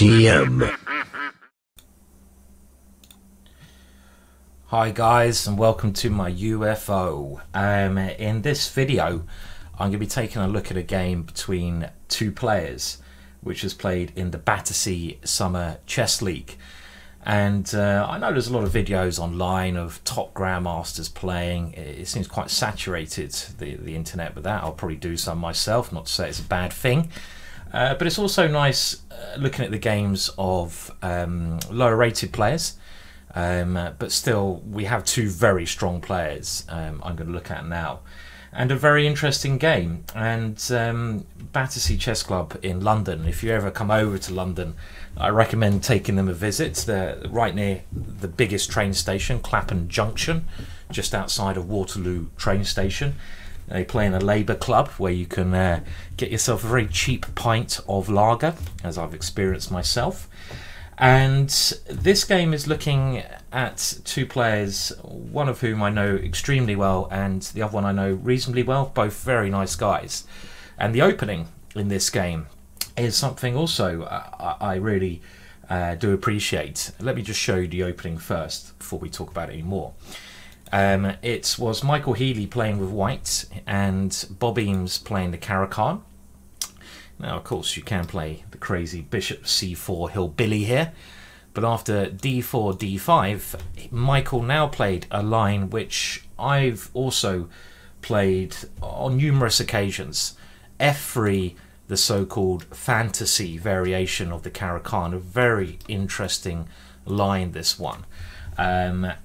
GingerGM. Hi guys, and welcome to my UFO. In this video I'm going to be taking a look at a game between two players which is played in the Battersea Summer Chess League. And I know there's a lot of videos online of top grandmasters playing. It seems quite saturated, the internet, with that. I'll probably do some myself, not to say it's a bad thing. But it's also nice looking at the games of lower rated players. But still, we have two very strong players I'm going to look at now. And a very interesting game. And Battersea Chess Club in London, if you ever come over to London, I recommend taking them a visit. They're right near the biggest train station, Clapham Junction, just outside of Waterloo train station. They play in a Labour club where you can get yourself a very cheap pint of lager, as I've experienced myself. And this game is looking at two players, one of whom I know extremely well and the other one I know reasonably well, both very nice guys. And the opening in this game is something also I really do appreciate. Let me just show you the opening first before we talk about it anymore. It was Michael Healey playing with white and Bob Eames playing the Caro Karn. Now, of course, you can play the crazy bishop c4 hillbilly here, but after d4, d5, Michael now played a line which I've also played on numerous occasions. F3, the so-called fantasy variation of the Caro Karn, a very interesting line, this one. Yeah,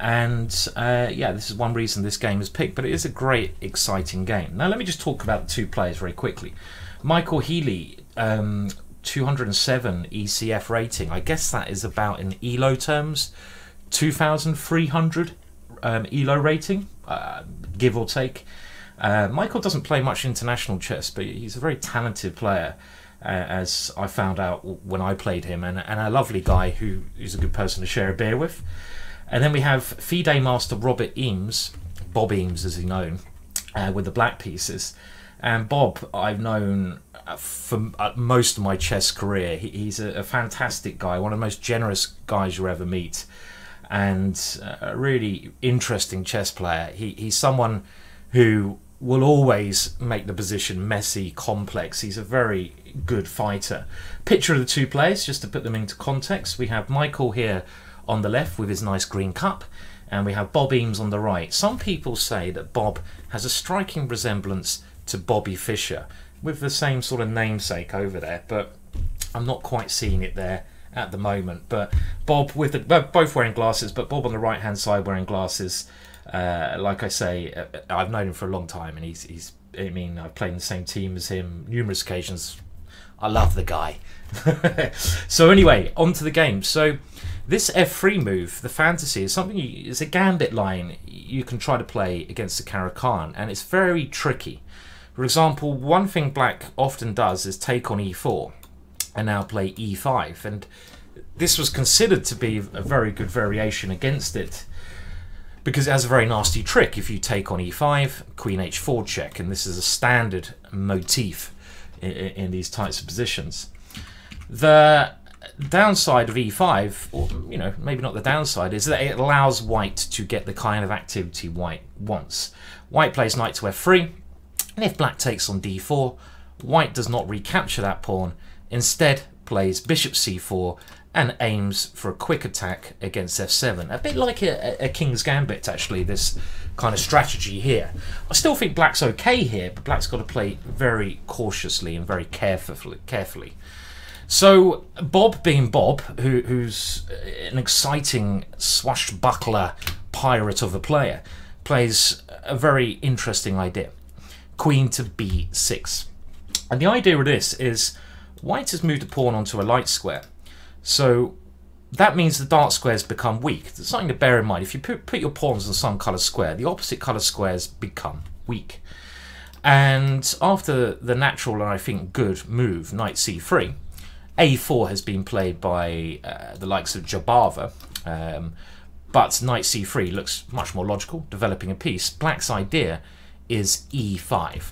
this is one reason this game is picked, but it is a great, exciting game. Now, let me just talk about the two players very quickly. Michael Healey, 207 ECF rating. I guess that is about, in ELO terms, 2,300 ELO rating, give or take. Michael doesn't play much international chess, but he's a very talented player, as I found out when I played him, and a lovely guy who's a good person to share a beer with. And then we have FIDE master Robert Eames, Bob Eames as he's known, with the black pieces. And Bob, I've known for most of my chess career. He's a fantastic guy, one of the most generous guys you ever meet, and a really interesting chess player. He's someone who will always make the position messy, complex. He's a very good fighter. Picture of the two players, just to put them into context. We have Michael here on the left with his nice green cup, and we have Bob Eames on the right. Some people say that Bob has a striking resemblance to Bobby Fischer, with the same sort of namesake over there, but I'm not quite seeing it there at the moment. But Bob with both wearing glasses, but Bob on the right hand side wearing glasses. Like I say, I've known him for a long time, and I mean, I've played in the same team as him numerous occasions. I love the guy. So anyway, on to the game. So this F3 move, the fantasy, is something it's a gambit line you can try to play against the Caro Karn, and it's very tricky. For example, one thing black often does is take on e4 and now play e5, and this was considered to be a very good variation against it because it has a very nasty trick. If you take on e5, queen h4 check, and this is a standard motif in these types of positions. The downside of e5, or maybe not the downside, is that it allows white to get the kind of activity white wants. White plays knight to f3, and if black takes on d4, white does not recapture that pawn, instead plays bishop c4 and aims for a quick attack against f7. A bit like a king's gambit, actually, this kind of strategy here. I still think black's okay here, but black's got to play very cautiously and very carefully. So Bob, being Bob, who's an exciting swashbuckler pirate of a player, plays a very interesting idea. Queen to b6. And the idea of this is white has moved a pawn onto a light square. So that means the dark squares become weak. There's something to bear in mind. If you put your pawns on some colour square, the opposite colour squares become weak. And after the natural and I think good move, knight c3, a4 has been played by the likes of Jabava, but knight c3 looks much more logical, developing a piece. Black's idea is e5.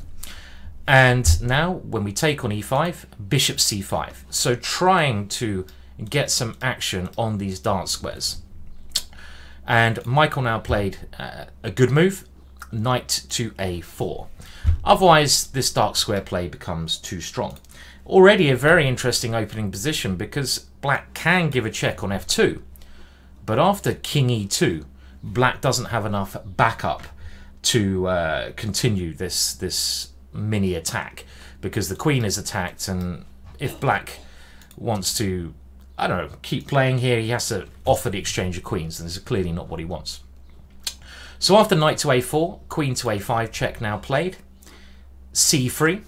And now when we take on e5, bishop c5. So trying to get some action on these dark squares. And Michael now played a good move, knight to a4. Otherwise, this dark square play becomes too strong. Already a very interesting opening position, because black can give a check on f2. But after king e2, black doesn't have enough backup to continue this mini attack, because the queen is attacked, and if black wants to, I don't know, keep playing here, he has to offer the exchange of queens, and this is clearly not what he wants. So after knight to a4, queen to a5 check now played, c3,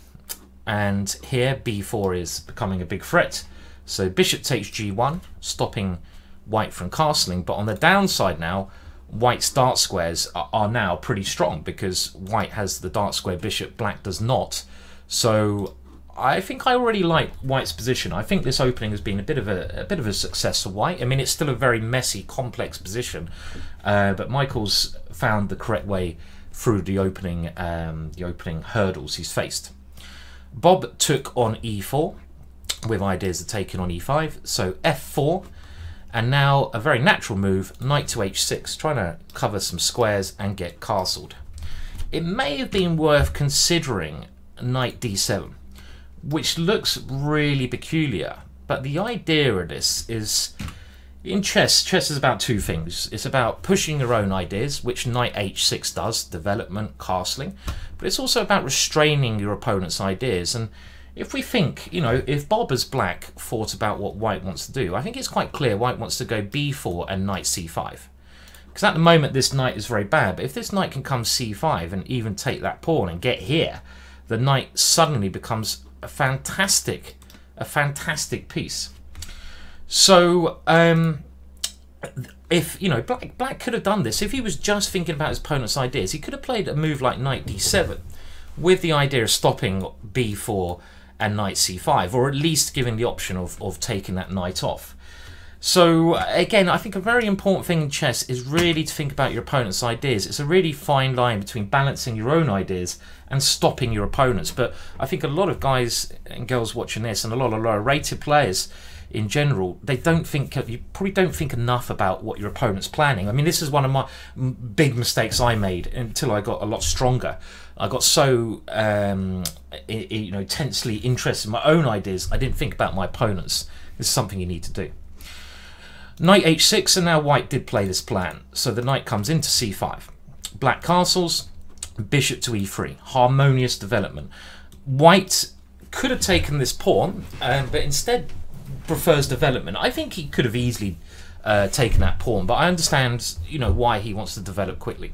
and here b4 is becoming a big threat. So bishop takes g1, stopping white from castling, but on the downside now, white's dark squares are now pretty strong, because white has the dark square bishop, black does not. So I think I already like white's position. I think this opening has been a bit of a success for white. I mean, it's still a very messy, complex position, but Michael's found the correct way through the opening hurdles he's faced. Bob took on e4 with ideas of taking on e5, so f4, and now a very natural move, knight to h6, trying to cover some squares and get castled. It may have been worth considering knight d7, which looks really peculiar, but the idea of this is, in chess is about two things. It's about pushing your own ideas, which knight h6 does, development, castling, but it's also about restraining your opponent's ideas. And if we think, you know, if Bob as black thought about what white wants to do, I think it's quite clear white wants to go b4 and knight c5. Because at the moment this knight is very bad, but if this knight can come c5 and even take that pawn and get here, the knight suddenly becomes a fantastic piece. So if, you know, black could have done this. If he was just thinking about his opponent's ideas, he could have played a move like knight d7 with the idea of stopping b4 and knight c5, or at least giving the option of taking that knight off. So again, I think a very important thing in chess is really to think about your opponent's ideas. It's a really fine line between balancing your own ideas and stopping your opponents. But I think a lot of guys and girls watching this, and a lot of lower rated players in general, you probably don't think enough about what your opponent's planning. I mean, this is one of my big mistakes I made until I got a lot stronger. I got so you know, tensely interested in my own ideas, I didn't think about my opponents. This is something you need to do. Knight h6, and now white did play this plan. So the knight comes into c5. Black castles, bishop to e3. Harmonious development. White could have taken this pawn, but instead prefers development. I think he could have easily taken that pawn, but I understand, you know, why he wants to develop quickly.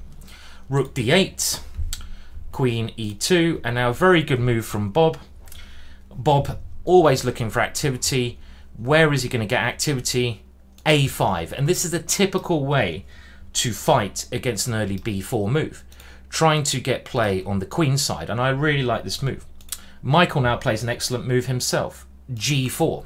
Rook d8, queen e2, and now a very good move from Bob. Bob always looking for activity. Where is he going to get activity? a5, and this is a typical way to fight against an early b4 move, trying to get play on the queen side, and I really like this move. Michael now plays an excellent move himself, g4,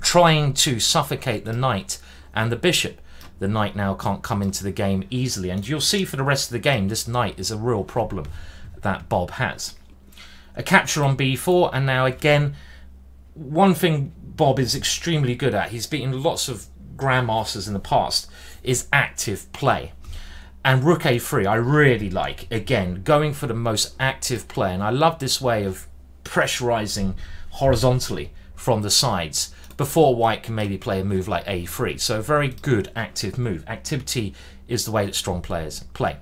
trying to suffocate the knight and the bishop. The knight now can't come into the game easily, and you'll see for the rest of the game this knight is a real problem that Bob has. A capture on b4, and now again, one thing Bob is extremely good at, he's beaten lots of grandmasters in the past, is active play. And rook a3 I really like, again going for the most active play, and I love this way of pressurizing horizontally from the sides before white can maybe play a move like a3. So a very good active move. Activity is the way that strong players play.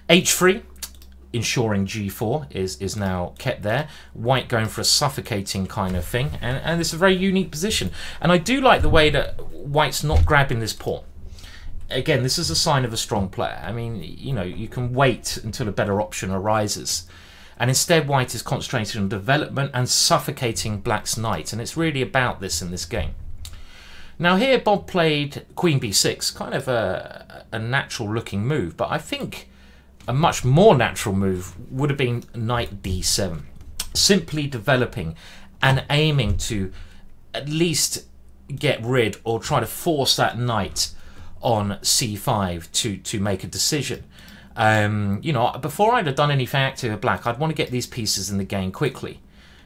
h3, ensuring g4 is now kept there. White going for a suffocating kind of thing, and it's a very unique position. And I do like the way that white's not grabbing this pawn. Again, this is a sign of a strong player. I mean, you know, you can wait until a better option arises, and instead white is concentrating on development and suffocating black's knight, and it's really about this in this game. Now here Bob played queen b6, kind of a natural looking move, but I think a much more natural move would have been knight d7, simply developing and aiming to at least get rid or try to force that knight on c5 to make a decision. You know, before I'd have done anything active with black, I'd want to get these pieces in the game quickly.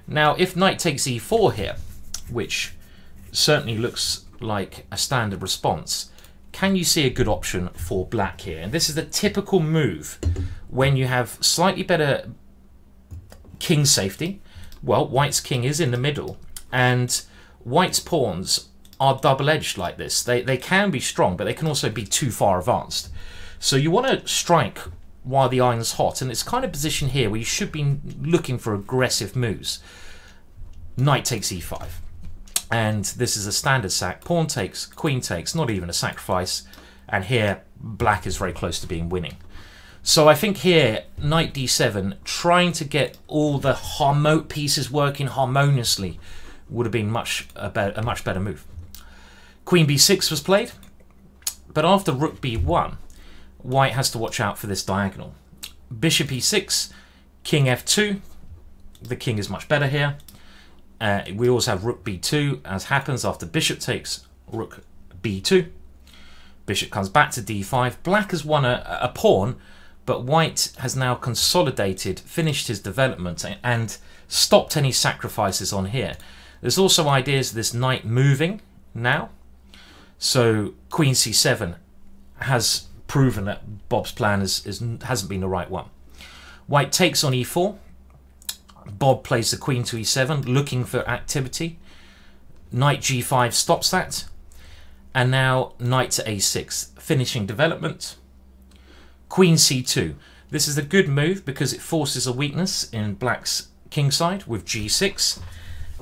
Now if knight takes e4 here, which certainly looks like a standard response, can you see a good option for black here? And this is the typical move when you have slightly better king safety. Well, white's king is in the middle, and white's pawns are double-edged like this. They can be strong, but they can also be too far advanced. So you want to strike while the iron's hot, and it's kind of position here where you should be looking for aggressive moves. Knight takes e5, and this is a standard sack. Pawn takes, queen takes, not even a sacrifice, and here black is very close to being winning. So I think here, knight d7, trying to get all the pieces working harmoniously would have been a much better move. Queen b6 was played, but after rook b1, white has to watch out for this diagonal. Bishop e6, king f2. The king is much better here. We also have rook b2, as happens after bishop takes rook b2. Bishop comes back to d5. Black has won a pawn, but white has now consolidated, finished his development, and stopped any sacrifices on here. There's also ideas of this knight moving now. So queen c7 has proven that Bob's plan hasn't been the right one. White takes on e4. Bob plays the queen to e7, looking for activity. Knight g5 stops that. And now knight to a6, finishing development. Queen c2. This is a good move because it forces a weakness in black's kingside with g6.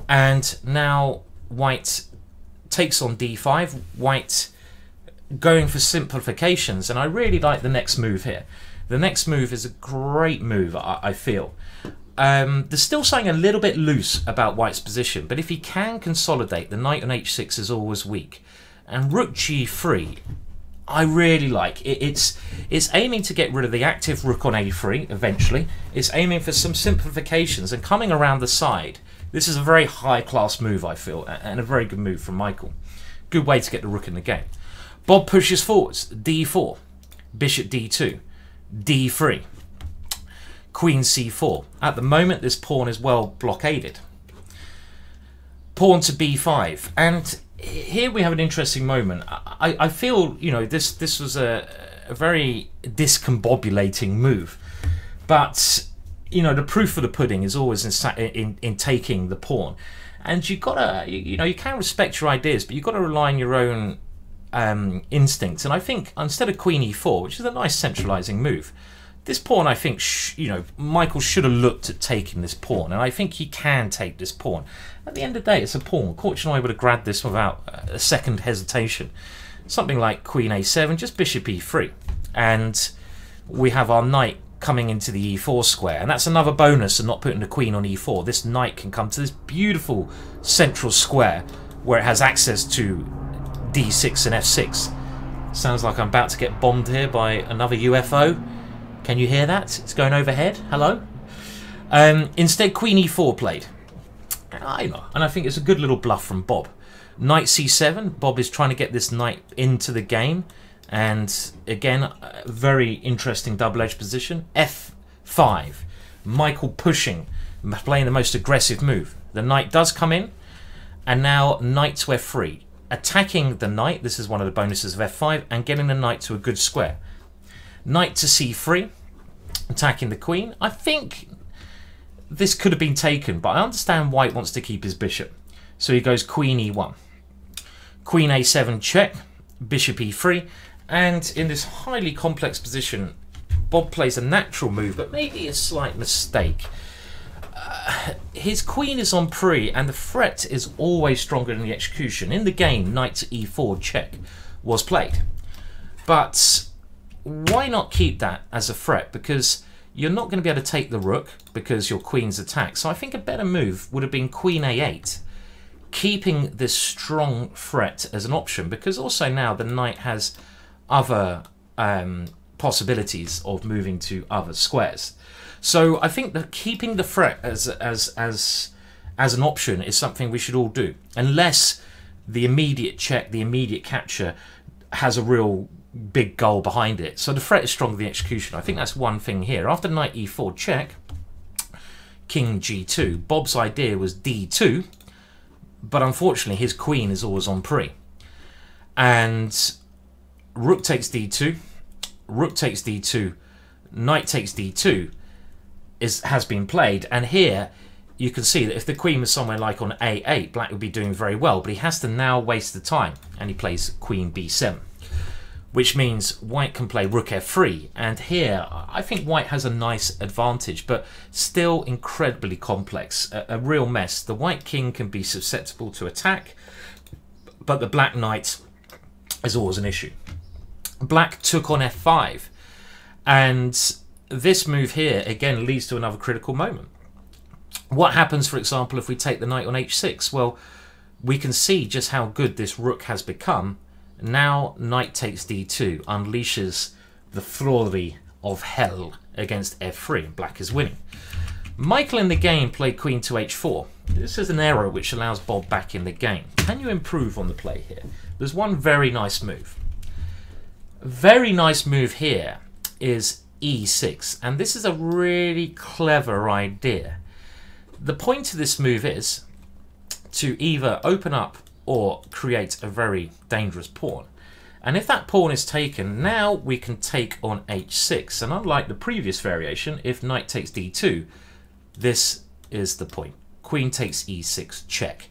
And now white takes on d5. White going for simplifications, and I really like the next move here. The next move is a great move, I feel. There's still something a little bit loose about white's position, but if he can consolidate, the knight on h6 is always weak. And rook g3, I really like. It's aiming to get rid of the active rook on a3 eventually. It's aiming for some simplifications and coming around the side. This is a very high-class move, I feel, and a very good move from Michael. Good way to get the rook in the game. Bob pushes forwards, d4, bishop d2, d3, queen c4. At the moment, this pawn is well blockaded. Pawn to b5, and here we have an interesting moment. I feel, you know, this was a very discombobulating move, but you know, the proof of the pudding is always in taking the pawn, and you gotta, you know, you can respect your ideas, but you've got to rely on your own instincts. And I think instead of queen e4, which is a nice centralizing move, this pawn, I think, you know, Michael should have looked at taking this pawn, and I think he can take this pawn. At the end of the day, it's a pawn. Korchnoi would have grabbed this without a second hesitation. Something like queen a7, just bishop e3, and we have our knight coming into the e4 square, and that's another bonus of not putting the queen on e4. This knight can come to this beautiful central square where it has access to d6 and f6. Sounds like I'm about to get bombed here by another UFO. Can you hear that? It's going overhead. Hello? Instead, queen e4 played. I know, and I think it's a good little bluff from Bob. Knight c7. Bob is trying to get this knight into the game, and again, a very interesting double-edged position. f5. Michael pushing, playing the most aggressive move. The knight does come in, and now knight to f3. Attacking the knight, this is one of the bonuses of f5, and getting the knight to a good square. Knight to c3, attacking the queen. I think this could have been taken, but I understand white wants to keep his bishop. So he goes queen e1. Queen a7 check, bishop e3, and in this highly complex position, Bob plays a natural move, but maybe a slight mistake. His queen is on pre, and the threat is always stronger than the execution. In the game, knight to e4 check was played. But why not keep that as a threat? Because you're not going to be able to take the rook because your queen's attacked. So I think a better move would have been queen a8, keeping this strong threat as an option, because also now the knight has other possibilities of moving to other squares. So I think that keeping the threat as an option is something we should all do, unless the immediate check, the immediate capture has a real big goal behind it. So the threat is stronger than the execution. I think that's one thing here. After knight e4 check, king g2, Bob's idea was d2, but unfortunately his queen is always on pre. And rook takes d2, rook takes d2, knight takes d2 has been played. And here you can see that if the queen was somewhere like on a8, black would be doing very well, but he has to now waste the time, and he plays queen b7, which means white can play rook f3. And here I think white has a nice advantage, but still incredibly complex, a real mess. The white king can be susceptible to attack, but the black knight is always an issue. Black took on f5, and this move here again leads to another critical moment. What happens, for example, if we take the knight on h6? Well, we can see just how good this rook has become. Now knight takes d2 unleashes the fury of hell against f3, and black is winning. Michael in the game played queen to h4. This is an error which allows Bob back in the game. Can you improve on the play here? There's one very nice move. Very nice move here is e6, and this is a really clever idea. The point of this move is to either open up or create a very dangerous pawn. And if that pawn is taken, now we can take on h6. And unlike the previous variation, if knight takes d2, this is the point. Queen takes e6, check.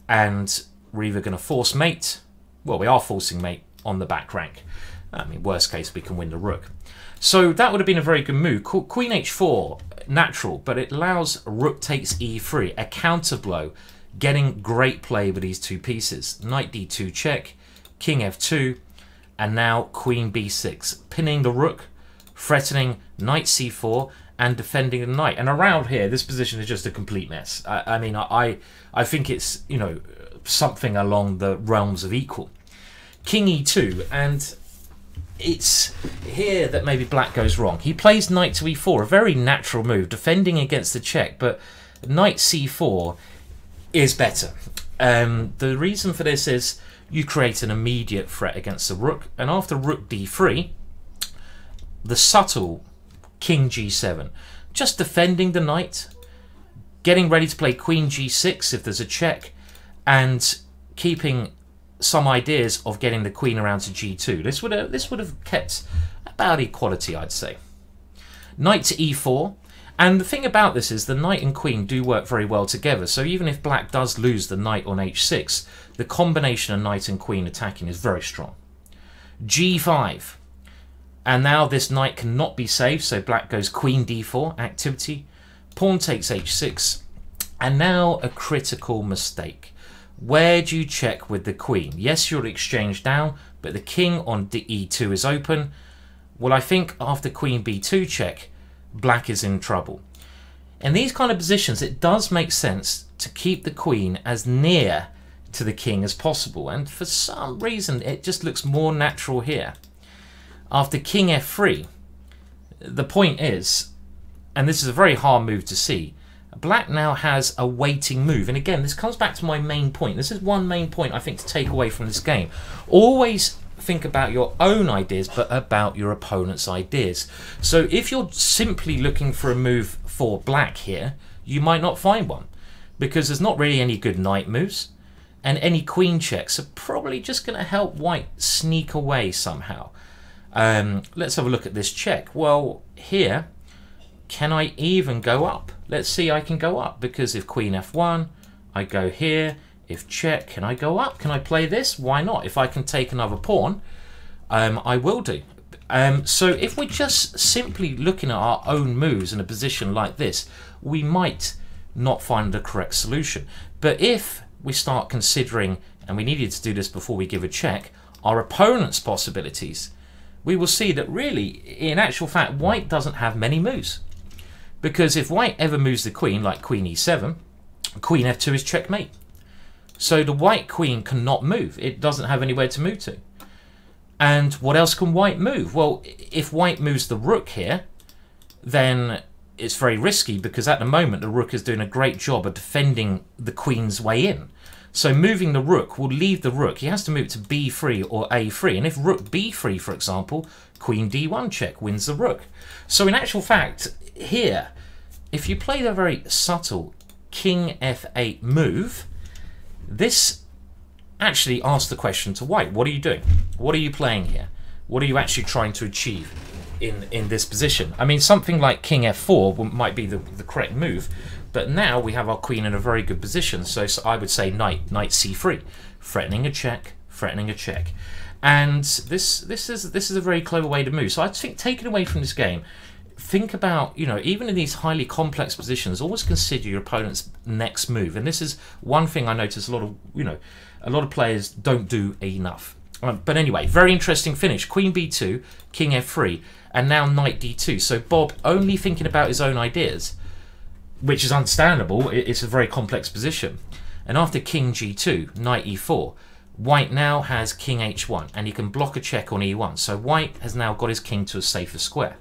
And we're either going to force mate, well, we are forcing mate on the back rank. I mean, worst case, we can win the rook. So that would have been a very good move. Queen h4, natural, but it allows rook takes e3, a counter blow, getting great play with these two pieces. Knight d2 check, king f2, and now queen b6, pinning the rook, threatening knight c4, and defending the knight. And around here, this position is just a complete mess. I mean, I think it's, you know, something along the realms of equal. King e2, and it's here that maybe black goes wrong. He plays knight to e4, a very natural move, defending against the check, but knight c4 is better. The reason for this is you create an immediate threat against the rook, and after rook d3, the subtle king g7, just defending the knight, getting ready to play queen g6 if there's a check, and keeping some ideas of getting the queen around to g2. This would have kept about equality, I'd say. Knight to e4, and the thing about this is the knight and queen do work very well together, so even if black does lose the knight on h6, the combination of knight and queen attacking is very strong. g5, and now this knight cannot be saved, so black goes queen d4, activity, pawn takes h6, and now a critical mistake. Where do you check with the queen? Yes, you'll exchange down, but the king on e2 is open. Well, I think after queen b2 check, black is in trouble. In these kind of positions, it does make sense to keep the queen as near to the king as possible, and for some reason, it just looks more natural here. After king f3, the point is, and this is a very hard move to see, black now has a waiting move. And again, this comes back to my main point. This is one main point I think to take away from this game. Always think about your own ideas, but about your opponent's ideas. So if you're simply looking for a move for black here, you might not find one, because there's not really any good knight moves, and any queen checks are probably just going to help white sneak away somehow. Let's have a look at this check. Well, here, can I even go up? Let's see, I can go up, because if queen f1, I go here. If check, can I go up? Can I play this? Why not? If I can take another pawn, I will do. So if we're just simply looking at our own moves in a position like this, we might not find the correct solution. But if we start considering, and we needed to do this before we give a check, our opponent's possibilities, we will see that really, in actual fact, white doesn't have many moves. Because if white ever moves the queen, like queen e7, queen f2 is checkmate. So the white queen cannot move. It doesn't have anywhere to move to. And what else can white move? Well, if white moves the rook here, then it's very risky, because at the moment the rook is doing a great job of defending the queen's way in. So moving the rook will leave the rook. He has to move to b3 or a3. And if rook b3, for example, queen d1 check wins the rook. So in actual fact, here, if you play the very subtle king f8 move, this actually ask the question to white. What are you doing? What are you playing here? What are you actually trying to achieve in this position? I mean, something like king f4 might be the correct move, but now we have our queen in a very good position. So I would say knight c3, threatening a check, threatening a check. And this is a very clever way to move. So I think, taken away from this game, think about, you know, even in these highly complex positions, always consider your opponent's next move. And this is one thing I notice a lot of, you know, a lot of players don't do enough. But anyway, very interesting finish. Queen b2, king f3, and now knight d2. So Bob only thinking about his own ideas, which is understandable. It's a very complex position. And after king g2, knight e4, white now has king h1, and he can block a check on e1. So white has now got his king to a safer square.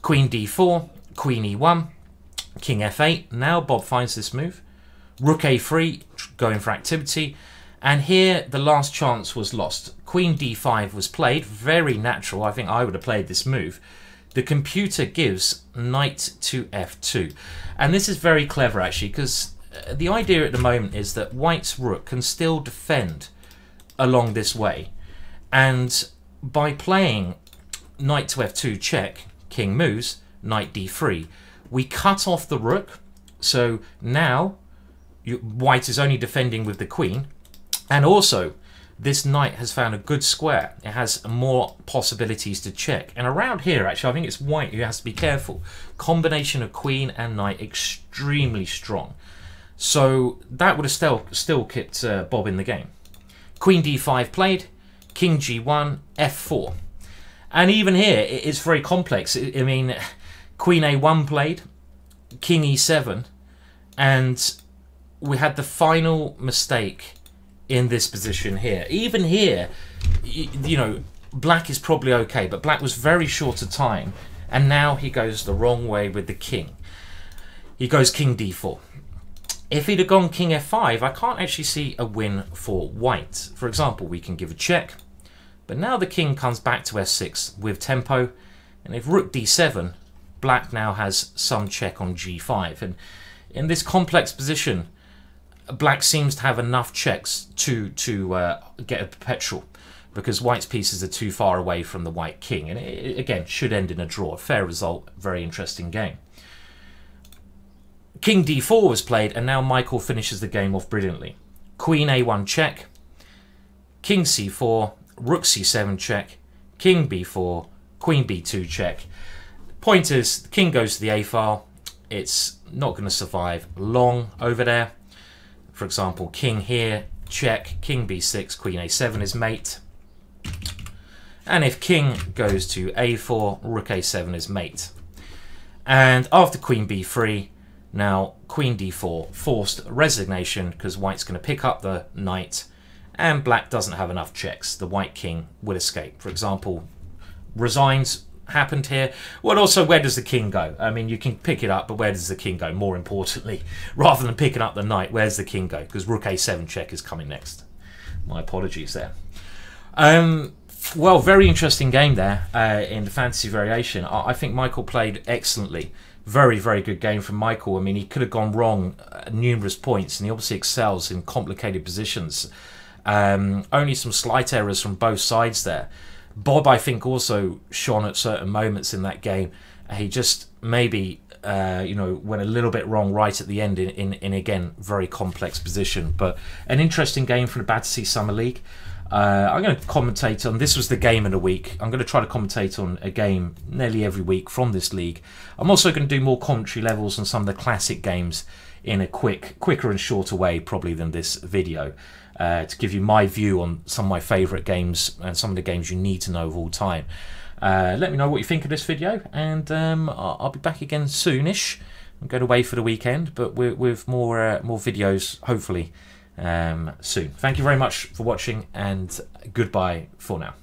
Queen d4, queen e1, king f8. Now Bob finds this move. Rook a3, going for activity. And here the last chance was lost. Queen d5 was played, very natural. I think I would have played this move. The computer gives knight to f2. And this is very clever actually, because the idea at the moment is that white's rook can still defend along this way. And by playing knight to f2 check, king moves, knight d3, we cut off the rook. So now white is only defending with the queen. And also, this knight has found a good square. It has more possibilities to check. And around here, actually, I think it's white who has to be careful. Combination of queen and knight, extremely strong. So that would have still kept Bob in the game. Queen d5 played, king g1, f4. And even here, it's very complex. I mean, queen a1 played, king e7, and we had the final mistake in this position here. Even here, you know, black is probably okay, but black was very short of time, and now he goes the wrong way with the king. He goes king d4. If he'd have gone king f5, I can't actually see a win for white. For example, we can give a check, but now the king comes back to f6 with tempo, and if rook d7, black now has some check on g5. And in this complex position, black seems to have enough checks to get a perpetual, because white's pieces are too far away from the white king, and it again should end in a draw. Fair result, very interesting game. King d4 was played, and now Michael finishes the game off brilliantly. Queen a1 check, king c4, rook c7 check, king b4, queen b2 check. Point is, the king goes to the a file. It's not going to survive long over there. For example, king here, check, king b6, queen a7 is mate. And if king goes to a4, rook a7 is mate. And after queen b3, now queen d4, forced resignation, because white's going to pick up the knight, and black doesn't have enough checks. The white king will escape. For example, resigns happened here. Well, also, where does the king go? I mean, you can pick it up, but where does the king go? More importantly, rather than picking up the knight, where's the king go? Because rook a7 check is coming next. My apologies there. Well, very interesting game there in the fantasy variation. I think Michael played excellently. Very, very good game from Michael. I mean, he could have gone wrong at numerous points, and he obviously excels in complicated positions. Only some slight errors from both sides there. Bob, I think, also shone at certain moments in that game. He just maybe, you know, went a little bit wrong right at the end in again, very complex position. But an interesting game for the Battersea Summer League. I'm going to commentate on, this was the game of the week. I'm going to try to commentate on a game nearly every week from this league. I'm also going to do more commentary levels on some of the classic games in a quicker and shorter way probably than this video. To give you my view on some of my favourite games and some of the games you need to know of all time. Let me know what you think of this video, and I'll be back again soonish. I'm going away for the weekend, but with more videos hopefully soon. Thank you very much for watching, and goodbye for now.